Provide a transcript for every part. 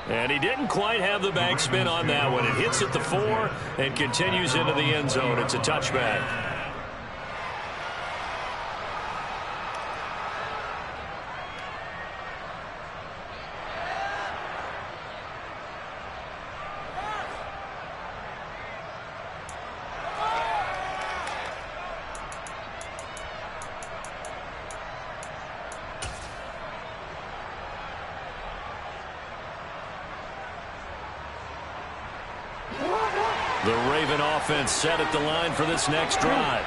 And he didn't quite have the backspin on that one. It hits at the 4 and continues into the end zone. It's a touchback. The Raven offense set at the line for this next drive.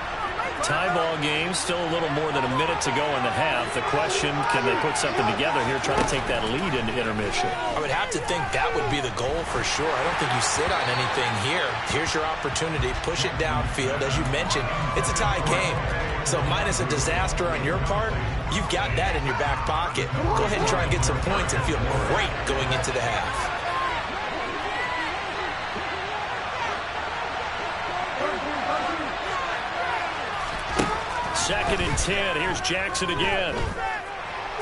Tie ball game, still a little more than a minute to go in the half. The question, can they put something together here, try to take that lead into intermission? I would have to think that would be the goal for sure. I don't think you sit on anything here. Here's your opportunity. Push it downfield. As you mentioned, it's a tie game. So minus a disaster on your part, you've got that in your back pocket. Go ahead and try and get some points and feel great going into the half. Second and 10. Here's Jackson again.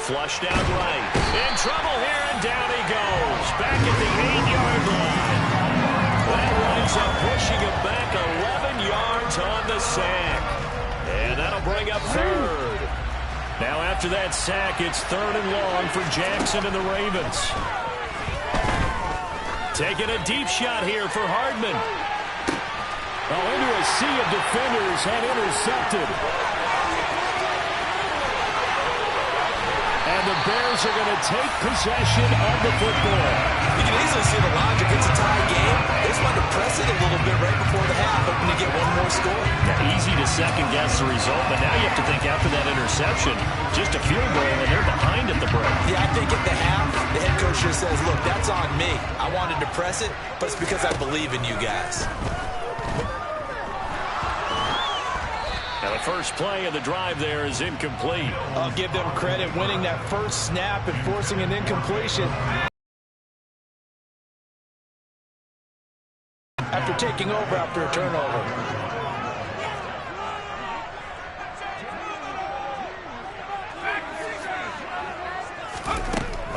Flushed out right. In trouble here, and down he goes. Back at the 8-yard line. That winds up pushing him back 11 yards on the sack. And that'll bring up third. Now after that sack, it's third and long for Jackson and the Ravens. Taking a deep shot here for Hardman. Oh, into a sea of defenders and intercepted. And the Bears are going to take possession of the football. You can easily see the logic. It's a tie game. They just wanted to press it a little bit right before the half, hoping to get one more score. Yeah, easy to second-guess the result, but now you have to think after that interception, just a field goal, and they're behind at the break. Yeah, I think at the half, the head coach just says, look, that's on me. I wanted to press it, but it's because I believe in you guys. Now the first play of the drive there is incomplete. I'll give them credit winning that first snap and forcing an incompletion. After taking over after a turnover.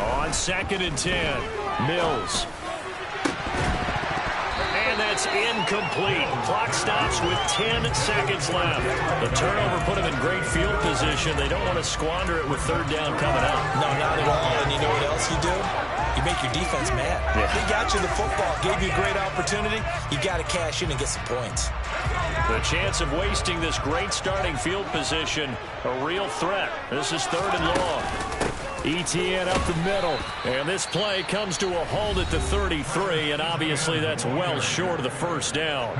On second and 10, Mills. And that's incomplete. Clock stops with 10 seconds left. The turnover put them in great field position. They don't want to squander it with third down coming up. No, not at all. And you know what else you do? You make your defense mad. Yeah. They got you the football, gave you a great opportunity. You got to cash in and get some points. The chance of wasting this great starting field position, a real threat. This is third and long. ETN up the middle, and this play comes to a halt at the 33, and obviously that's well short of the first down.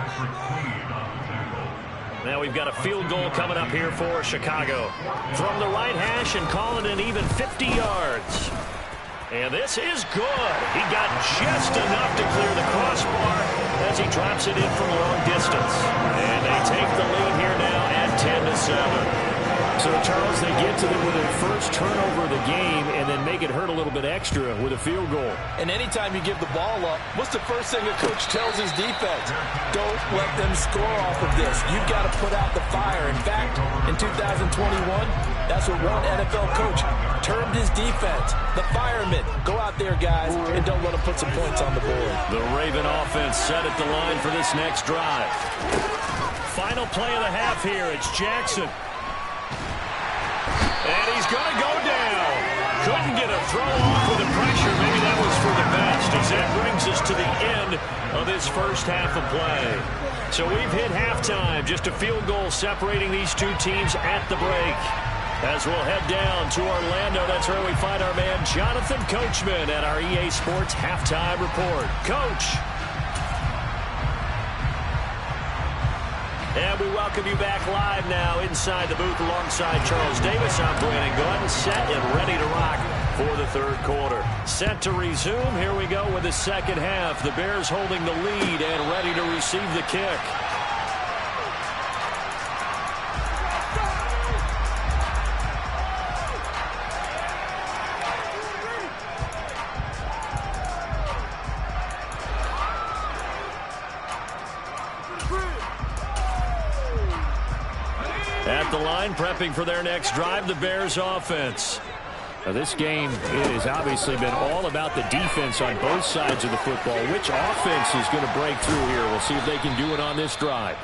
Now we've got a field goal coming up here for Chicago. From the right hash and calling an even 50 yards. And this is good. He got just enough to clear the crossbar as he drops it in from long distance. And they take the lead here now at 10-7. So, Charles, they get to them with their first turnover of the game and then make it hurt a little bit extra with a field goal. And anytime you give the ball up, what's the first thing a coach tells his defense? Don't let them score off of this. You've got to put out the fire. In fact, in 2021, that's what one NFL coach termed his defense. The firemen. Go out there, guys, and don't let them put some points on the board. The Raven offense set at the line for this next drive. Final play of the half here. It's Jackson. And he's going to go down. Couldn't get a throw off with the pressure. Maybe that was for the best, as that brings us to the end of this first half of play. So we've hit halftime. Just a field goal separating these two teams at the break. As we'll head down to Orlando, that's where we find our man Jonathan Coachman at our EA Sports Halftime Report. Coach. And we welcome you back live now inside the booth alongside Charles Davis. I'm Brandon Gordon, set and ready to rock for the third quarter. Set to resume. Here we go with the second half. The Bears holding the lead and ready to receive the kick. At the line, prepping for their next drive, the Bears offense. This game has obviously been all about the defense on both sides of the football. Which offense is going to break through here? We'll see if they can do it on this drive.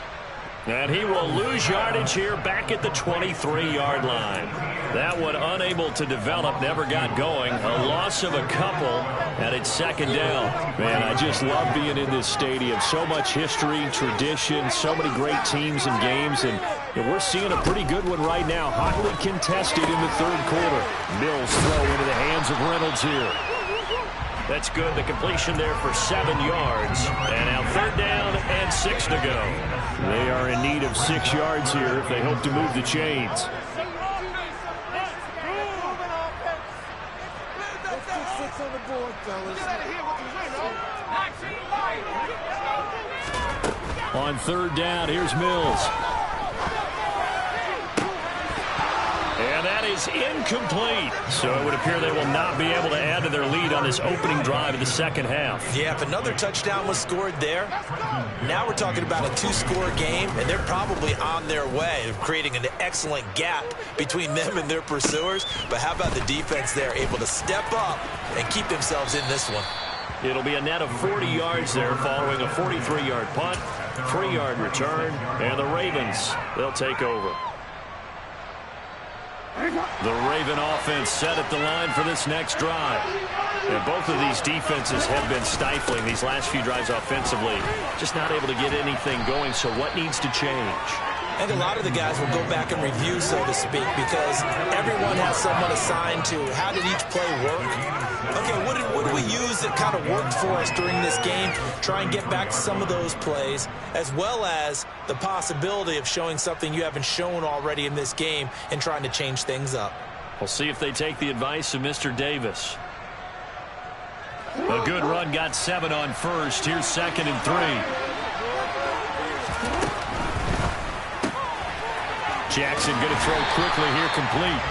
And he will lose yardage here back at the 23-yard line. That one unable to develop, never got going. A loss of a couple, and it's second down. Man, I just love being in this stadium. So much history, tradition, so many great teams and games, and we're seeing a pretty good one right now. Hotly contested in the third quarter. Mills throw into the hands of Reynolds here. That's good. The completion there for 7 yards. And now third down and 6 to go. They are in need of 6 yards here if they hope to move the chains. On third down, here's Mills. And that is incomplete. So it would appear they will not be able to add to their lead on this opening drive of the second half. Yeah, if another touchdown was scored there, now we're talking about a 2-score game, and they're probably on their way of creating an excellent gap between them and their pursuers. But how about the defense there, able to step up and keep themselves in this one? It'll be a net of 40 yards there following a 43-yard punt, 3-yard return, and the Ravens, they'll take over. The Raven offense set at the line for this next drive. And both of these defenses have been stifling these last few drives offensively. Just not able to get anything going, so what needs to change? And a lot of the guys will go back and review, so to speak, because everyone has someone assigned to how did each play work. Okay, what did we use that kind of worked for us during this game? Try and get back to some of those plays, as well as the possibility of showing something you haven't shown already in this game and trying to change things up. We'll see if they take the advice of Mr. Davis. A good run, got 7 on first. Here's 2nd and 3. Jackson going to throw quickly here, complete.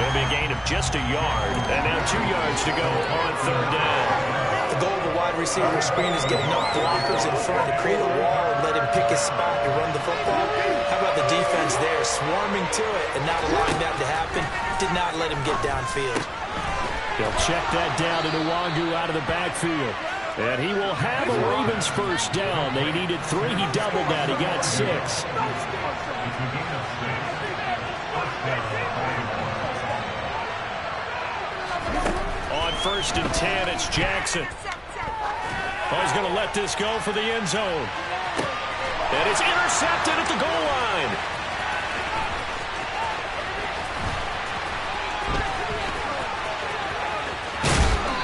It'll be a gain of just a yard. And now 2 yards to go on third down. The goal of the wide receiver screen is get enough blockers in front to create a wall and let him pick his spot to run the football. How about the defense there, swarming to it and not allowing that to happen? Did not let him get downfield. They'll check that down to Nwangu out of the backfield. And he will have a Ravens first down. They needed 3. He doubled that. He got 6. On 1st and 10, it's Jackson. Oh, he's going to let this go for the end zone. And it's intercepted at the goal line.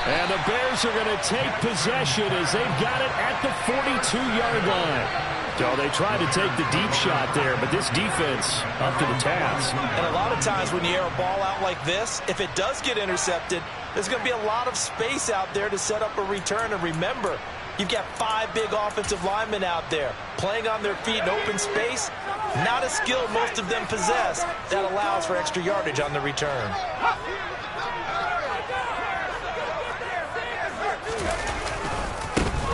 And the Bears are going to take possession as they've got it at the 42-yard line. So they tried to take the deep shot there, but this defense up to the task. And a lot of times when you air a ball out like this, if it does get intercepted, there's going to be a lot of space out there to set up a return. And remember, you've got 5 big offensive linemen out there playing on their feet in open space. Not a skill most of them possess that allows for extra yardage on the return.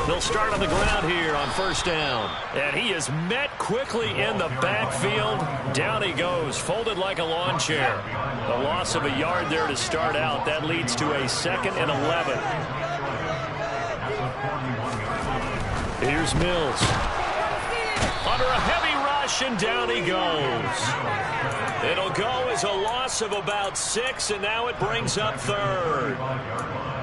They'll start on the ground here on first down. And he is met quickly in the backfield. Down he goes, folded like a lawn chair. A loss of a yard there to start out. That leads to a 2nd and 11. Here's Mills. Under a heavy rush, and down he goes. It'll go as a loss of about 6, and now it brings up 3rd.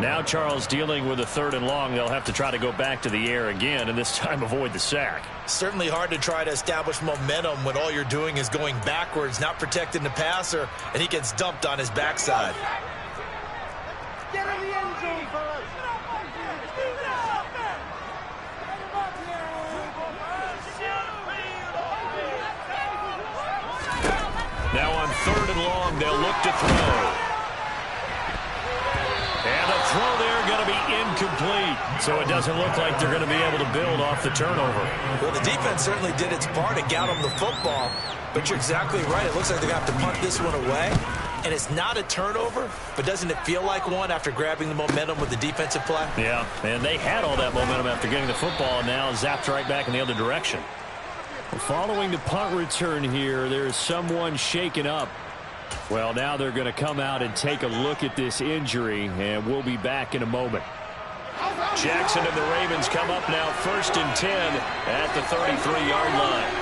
Now Charles dealing with a 3rd and long. They'll have to try to go back to the air again, and this time avoid the sack. Certainly hard to try to establish momentum when all you're doing is going backwards, not protecting the passer, and he gets dumped on his backside. Get in the end zone for us. Now on 3rd and long, they'll look to throw. And the throw there going to be incomplete. So it doesn't look like they're going to be able to build off the turnover. Well, the defense certainly did its part to get them the football. But you're exactly right. It looks like they're going to have to punt this one away. And it's not a turnover, but doesn't it feel like one after grabbing the momentum with the defensive play? Yeah, and they had all that momentum after getting the football, and now zapped right back in the other direction. Following the punt return here, there's someone shaken up. Well, now they're going to come out and take a look at this injury, and we'll be back in a moment. Jackson and the Ravens come up now 1st and 10 at the 33-yard line.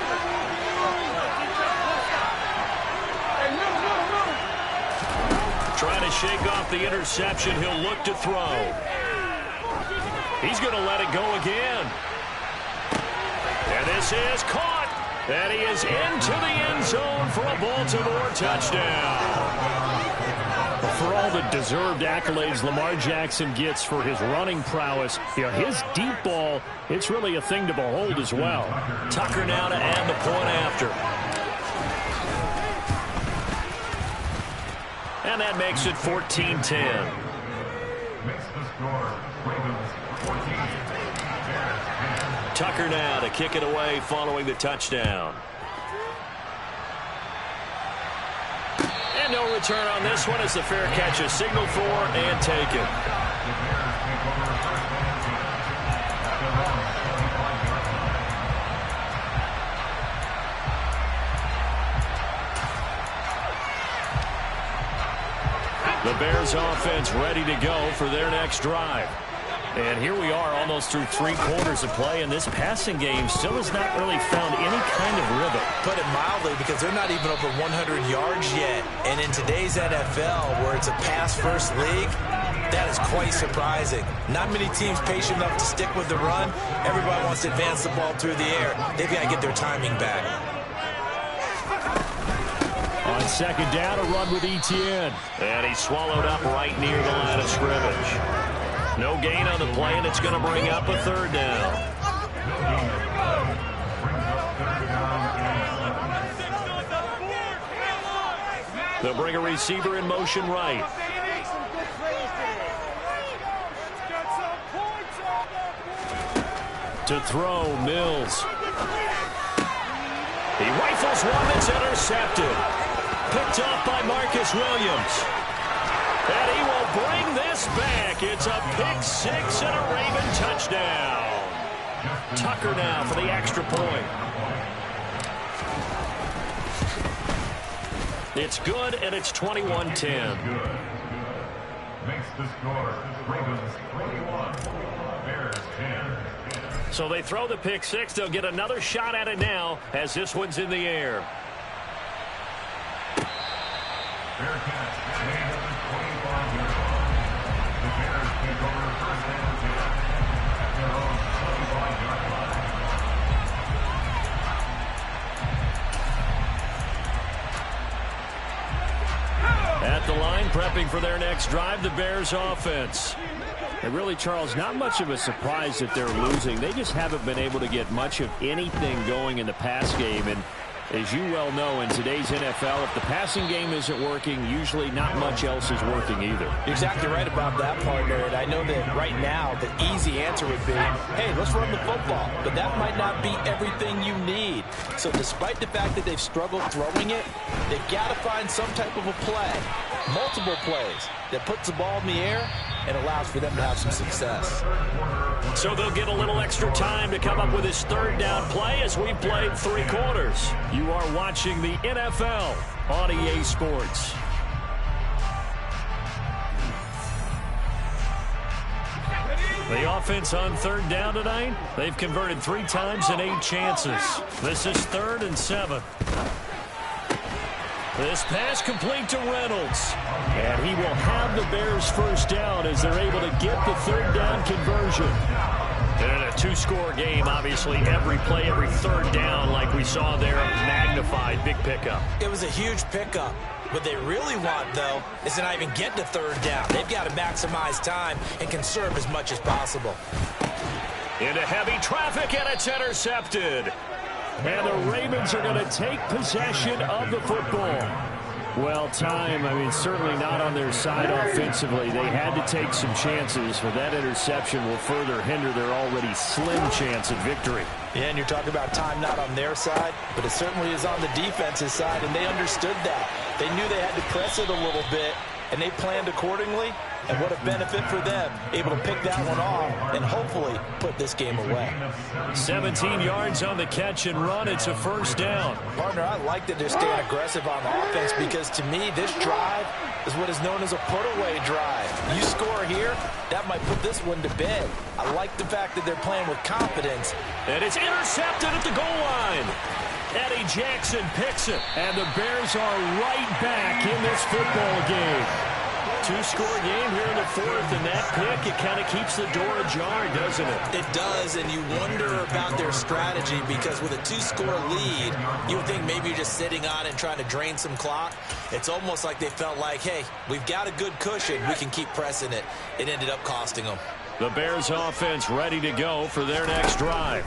Trying to shake off the interception. He'll look to throw. He's going to let it go again. And this is caught. And he is into the end zone for a Baltimore touchdown. For all the deserved accolades Lamar Jackson gets for his running prowess, his deep ball, it's really a thing to behold as well. Tucker now to add the point after. And that makes it 14-10. Tucker now to kick it away following the touchdown. And no return on this one as the fair catch is signaled for and taken. The Bears offense ready to go for their next drive. And here we are almost through 3 quarters of play, and this passing game still has not really found any kind of rhythm. Put it mildly, because they're not even over 100 yards yet. And in today's NFL, where it's a pass-first league, that is quite surprising. Not many teams patient enough to stick with the run. Everybody wants to advance the ball through the air. They've got to get their timing back. On 2nd down, a run with Etienne. And he's swallowed up right near the line of scrimmage. No gain on the play, and it's going to bring up a 3rd down. They'll bring a receiver in motion right. To throw, Mills. He rifles one that's intercepted. Picked off by Marcus Williams. And he will bring this back. It's a pick 6 and a Raven touchdown. Tucker now for the extra point. It's good, and it's 21-10. Makes the score Ravens 21, Bears 10. So they throw the pick 6. They'll get another shot at it now as this one's in the air. Bearcats lead 25-0. The Bears take over 1st and 10 at their own 25-yard line. At the line, prepping for their next drive, the Bears offense. And really, Charles, not much of a surprise that they're losing. They just haven't been able to get much of anything going in the pass game. And as you well know, in today's NFL, if the passing game isn't working, usually not much else is working either. You're exactly right about that, partner. And I know that right now the easy answer would be, hey, let's run the football. But that might not be everything you need. So despite the fact that they've struggled throwing it, they've got to find some type of a play, multiple plays, that puts the ball in the air and allows for them to have some success. So they'll get a little extra time to come up with his 3rd down play as we played 3 quarters. You are watching the NFL on EA Sports. The offense on 3rd down tonight, they've converted 3 times and 8 chances. This is 3rd and 7. This pass complete to Reynolds. And he will have the Bears' 1st down as they're able to get the 3rd down conversion. And in a 2-score game, obviously, every play, every 3rd down, like we saw there, magnified, big pickup. It was a huge pickup. What they really want, though, is to not even get to 3rd down. They've got to maximize time and conserve as much as possible. Into heavy traffic, and it's intercepted. And the Ravens are going to take possession of the football. Well, time, certainly not on their side offensively. They had to take some chances, but that interception will further hinder their already slim chance of victory. Yeah, and you're talking about time not on their side, but it certainly is on the defense's side, and they understood that. They knew they had to press it a little bit, and they planned accordingly. And what a benefit for them, able to pick that one off and hopefully put this game away. 17 yards on the catch and run. It's a first down. Partner, I like that they're staying aggressive on offense because to me, this drive is what is known as a put-away drive. You score here, that might put this one to bed. I like the fact that they're playing with confidence. And it's intercepted at the goal line. Eddie Jackson picks it, and the Bears are right back in this football game. Two-score game here in the fourth, and that pick, it kind of keeps the door ajar, doesn't it? It does, and you wonder about their strategy because with a two-score lead, you would think maybe you're just sitting on it and trying to drain some clock. It's almost like they felt like, hey, we've got a good cushion. We can keep pressing it. It ended up costing them. The Bears offense ready to go for their next drive.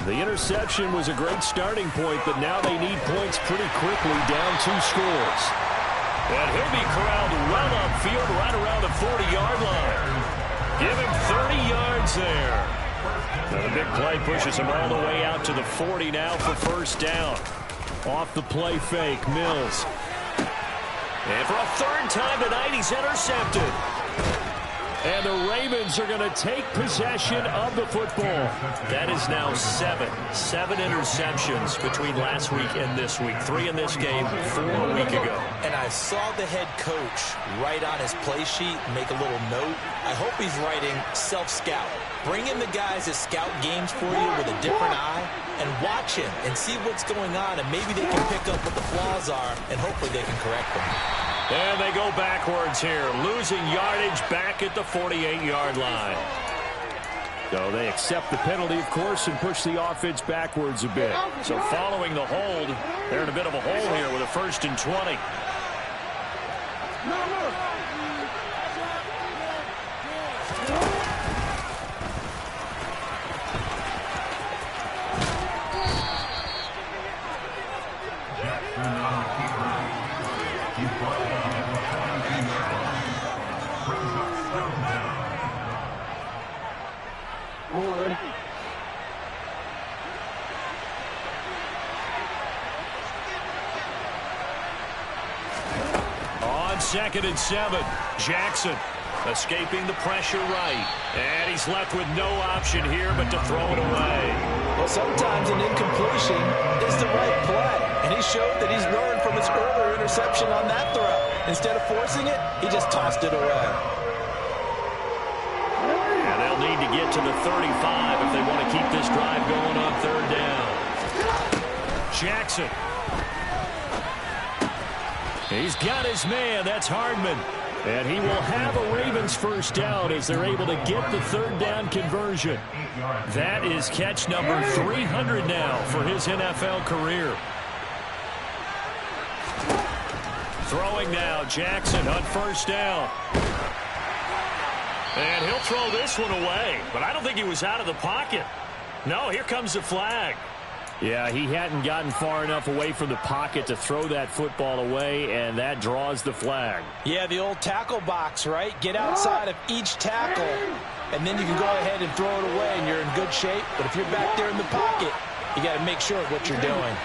The interception was a great starting point, but now they need points pretty quickly, down 2 scores. And he'll be corralled well upfield right around the 40-yard line. Give him 30 yards there. Now the big play pushes him all the way out to the 40 now for first down. Off the play fake, Mills. And for a third time tonight, he's intercepted. And the Ravens are going to take possession of the football. That is now 7 interceptions between last week and this week. 3 in this game, 4 a week ago. And I saw the head coach write on his play sheet, make a little note. I hope he's writing self-scout. Bring in the guys that scout games for you with a different eye and watch him and see what's going on, and maybe they can pick up what the flaws are, and hopefully they can correct them. And they go backwards here, losing yardage back at the 48-yard line. So they accept the penalty, of course, and push the offense backwards a bit. So following the hold, they're in a bit of a hole here with a 1st and 20. On 2nd and 7, Jackson escaping the pressure right. And he's left with no option here but to throw it away. Well, sometimes an incompletion is the right play. And he showed that he's learned from his earlier interception on that throw. Instead of forcing it, he just tossed it away. And they'll need to get to the 35 if they want to keep this drive going on 3rd down. Jackson. He's got his man. That's Hardman. And he will have a Ravens first down as they're able to get the 3rd down conversion. That is catch number 300 now for his NFL career. Throwing now, Jackson on 1st down. And he'll throw this one away. But I don't think he was out of the pocket. No, here comes the flag. Yeah, he hadn't gotten far enough away from the pocket to throw that football away, and that draws the flag. Yeah, the old tackle box, right? Get outside of each tackle, and then you can go ahead and throw it away, and you're in good shape. But if you're back there in the pocket, you got to make sure of what you're doing.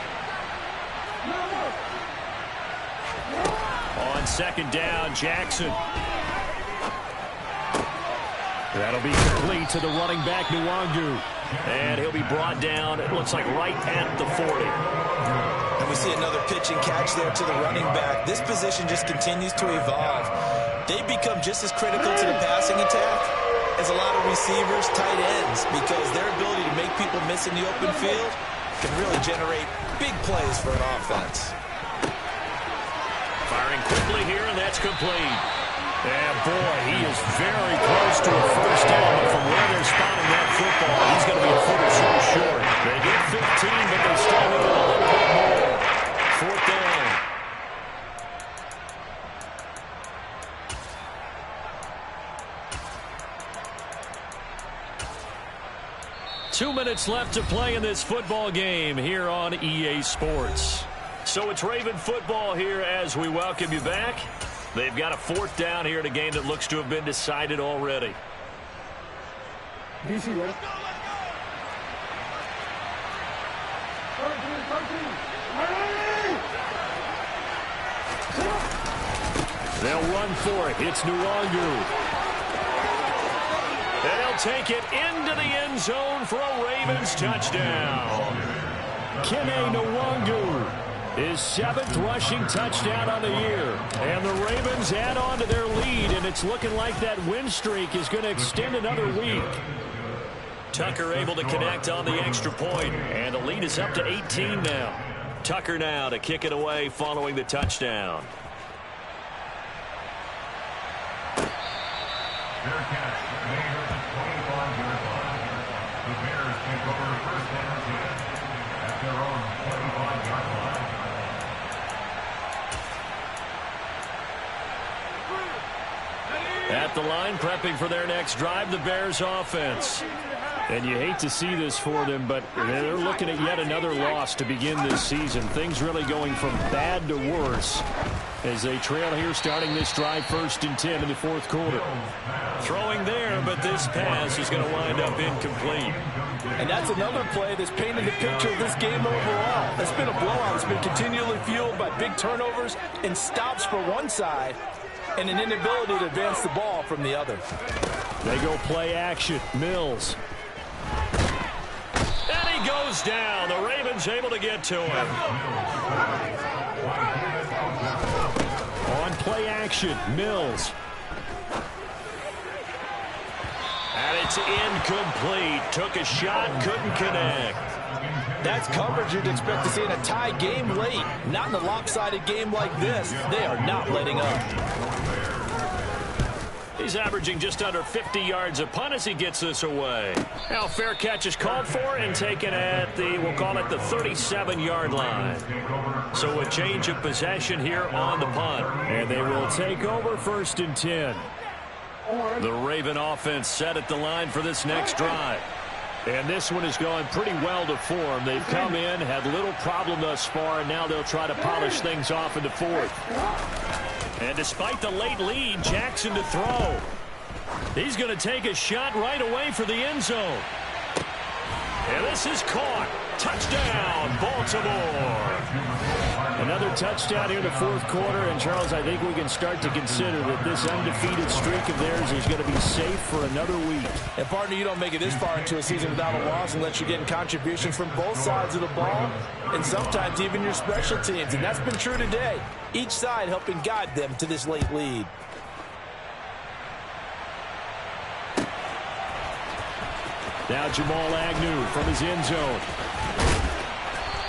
On 2nd down, Jackson. That'll be complete to the running back, Nwangu. And he'll be brought down, it looks like, right at the 40. And we see another pitch and catch there to the running back. This position just continues to evolve. They become just as critical to the passing attack as a lot of receivers, tight ends, because their ability to make people miss in the open field can really generate big plays for an offense. Firing quickly here, and that's complete. And, boy, he is very close to a first down. But from where they're spotting that football, he's going to be a foot or so short. They get 15, but they still need a little bit more. 4th down. Two minutes left to play in this football game here on EA Sports. So it's Raven football here as we welcome you back. They've got a 4th down here in a game that looks to have been decided already. They'll run for it. It's Nwangu. And he'll take it into the end zone for a Ravens touchdown. Kene Nwangu, his 7th rushing touchdown on the year. And the Ravens add on to their lead, and it's looking like that win streak is going to extend another week. Tucker able to connect on the extra point, and the lead is up to 18 now. Tucker now to kick it away following the touchdown. Bearcats made at the 25-yard line. The Bears take over first down and 10 at their own 25-yard line. At the line, prepping for their next drive, the Bears offense. And you hate to see this for them, but they're looking at yet another loss to begin this season. Things really going from bad to worse as they trail here starting this drive 1st and 10 in the 4th quarter. Throwing there, but this pass is going to wind up incomplete. And that's another play that's painted the picture of this game overall. It's been a blowout. It's been continually fueled by big turnovers and stops for one side and an inability to advance the ball from the other. They go play action. Mills. And he goes down. The Ravens able to get to him. On play action, Mills. And it's incomplete. Took a shot, couldn't connect. That's coverage you'd expect to see in a tie game late. Not in a lopsided game like this. They are not letting up. He's averaging just under 50 yards a punt as he gets this away. Now fair catch is called for and taken at the, we'll call it the 37-yard line. So a change of possession here on the punt. And they will take over 1st and 10. The Raven offense set at the line for this next drive. And this one has gone pretty well to form. They've come in, had little problem thus far, and now they'll try to polish things off in the 4th. And despite the late lead, Jackson to throw. He's going to take a shot right away for the end zone. And this is caught. Touchdown, Baltimore. Another touchdown here in the 4th quarter. And, Charles, I think we can start to consider that this undefeated streak of theirs is going to be safe for another week. And, partner, you don't make it this far into a season without a loss unless you're getting contributions from both sides of the ball and sometimes even your special teams. And that's been true today. Each side helping guide them to this late lead. Now Jamal Agnew from his end zone.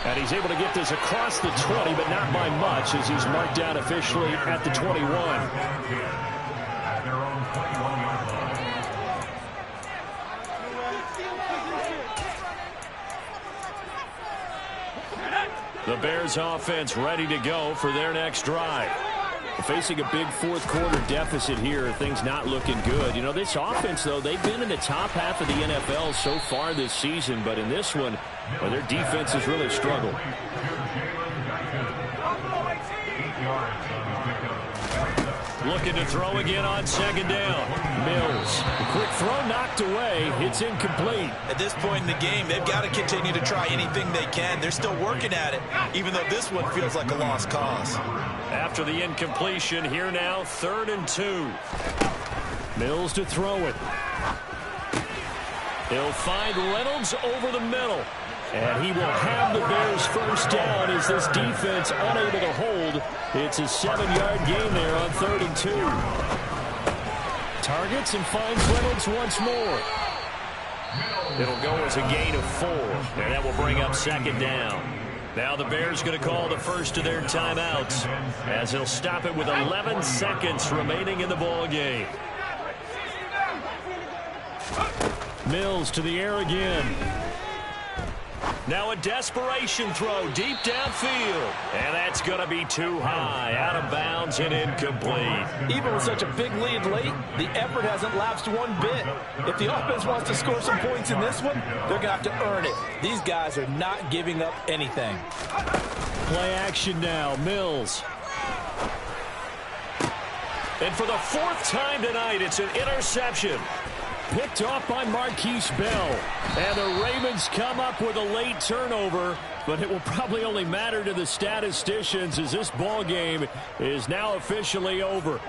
And he's able to get this across the 20, but not by much as he's marked down officially at the 21. At their own 21-yard line. The Bears offense ready to go for their next drive. Facing a big 4th quarter deficit here, things not looking good. You know, this offense, though, they've been in the top half of the NFL so far this season, but in this one, well, their defense has really struggled. Looking to throw again on 2nd down. Mills. The quick throw knocked away. It's incomplete. At this point in the game, they've got to continue to try anything they can. They're still working at it, even though this one feels like a lost cause. After the incompletion, here now, 3rd and 2. Mills to throw it. He'll find Reynolds over the middle. And he will have the Bears first down as this defense unable to hold. It's a 7-yard gain there on 3rd and 2. Targets and finds Reynolds once more. It'll go as a gain of 4. And that will bring up 2nd down. Now the Bears going to call the first of their timeouts as he'll stop it with 11 seconds remaining in the ball game. Mills to the air again. Now a desperation throw deep downfield. And that's going to be too high, out of bounds and incomplete. Even with such a big lead late, the effort hasn't lapsed one bit. If the offense wants to score some points in this one, they're going to have to earn it. These guys are not giving up anything. Play action now, Mills. And for the 4th time tonight, it's an interception. picked off by Marquise Bell. And the Ravens come up with a late turnover, but it will probably only matter to the statisticians as this ball game is now officially over.